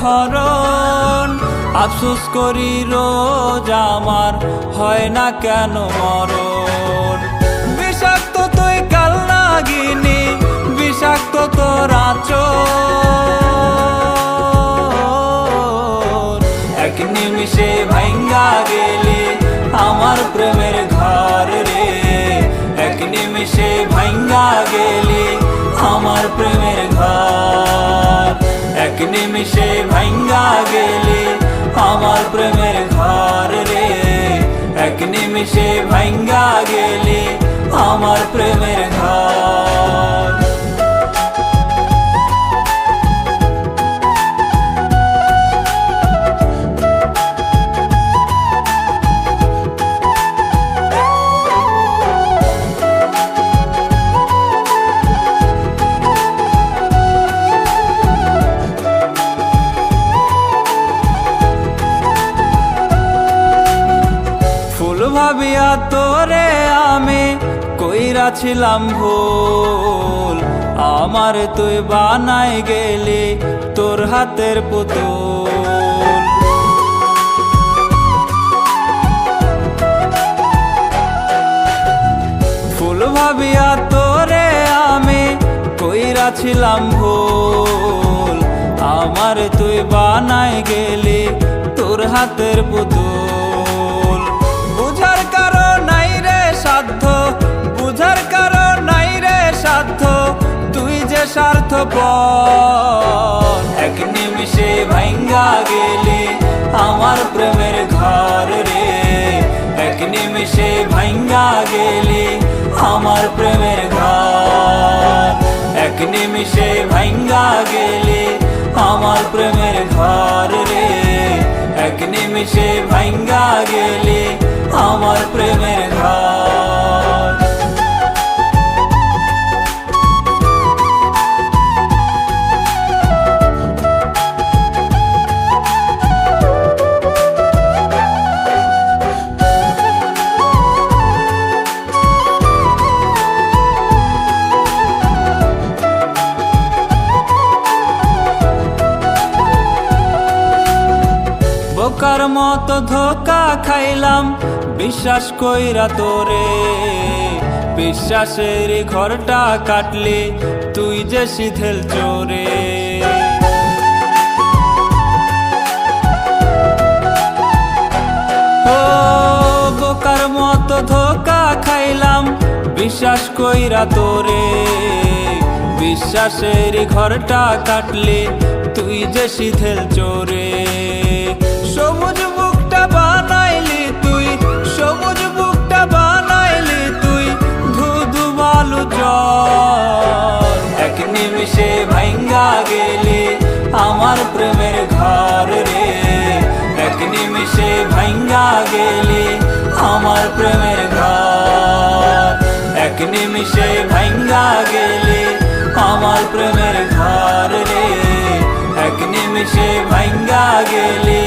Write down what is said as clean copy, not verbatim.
হরণ। আফসোস করি রোজ আমার হয় না কেন মরণ। বিষাক্ত তুই কাল নাগিনি, বিষাক্ত তোর আচর। এক নিমিষে ভাঙ্গা গেলি আমার প্রেমের ঘর রে, এক নিমিষে ভাঙ্গা গেলি আমার প্রেমের ঘর। এক নিমিষে ভাঙ্গা গেলি আমার প্রেমের ঘর রে, এক নিমিষে ভাঙ্গা গেলি আমার প্রেমের ঘর। ফুল ভাবিয়া তোরে আমি কইরাছিলাম ভুল, আমার তুই বানাই গেলি তোর হাতের পুতুল। ফুল ভাবিয়া তোরে আমি কইরাছিলাম ভুল, আমার তুই বানাই গেলি তোর হাতের পুতুল। বুঝার কারণ নাই রে সাধ্য, বুঝার কারণ নাই রে সাধ্য, তুই যে স্বার্থপর। এক নিমিষে ভাঙ্গা গেলি আমার প্রেমের ঘর রে, এক নিমিষে ভাঙ্গা গেলি আমার প্রেমের ঘর। এক নিমিষে ভাঙ্গা গেলি আমার প্রেমের ঘর রে, এক নিমিষে ভাঙ্গা গেলি আমার প্রেমের ঘর। বোকার মতো ধোকা খাইলাম বিশ্বাস কইরা তোরে, বিশ্বাসের ঘরটা কাটলি তুই যে শিথিল চোরে। ও বোকার মতো ধোকা খাইলাম বিশ্বাস কইরা তোরে, বিশ্বাসের ঘরটা কাটলি তুই যে শিথিল চোরে। সবুজ বুকটা বানাইলি তুই, সবুজ বুকটা বানাইলি তুই ধুধু বালু জল। এক নিমিষে ভাঙ্গা গেলি আমার প্রেমের ঘর রে, এক নিমিষে ভাঙ্গা গেলি আমার প্রেমের ঘর। এক নিমিষে ভাঙ্গা গেলি আমার প্রেমের ঘর রে, এক নিমিষে ভাঙ্গা গেলি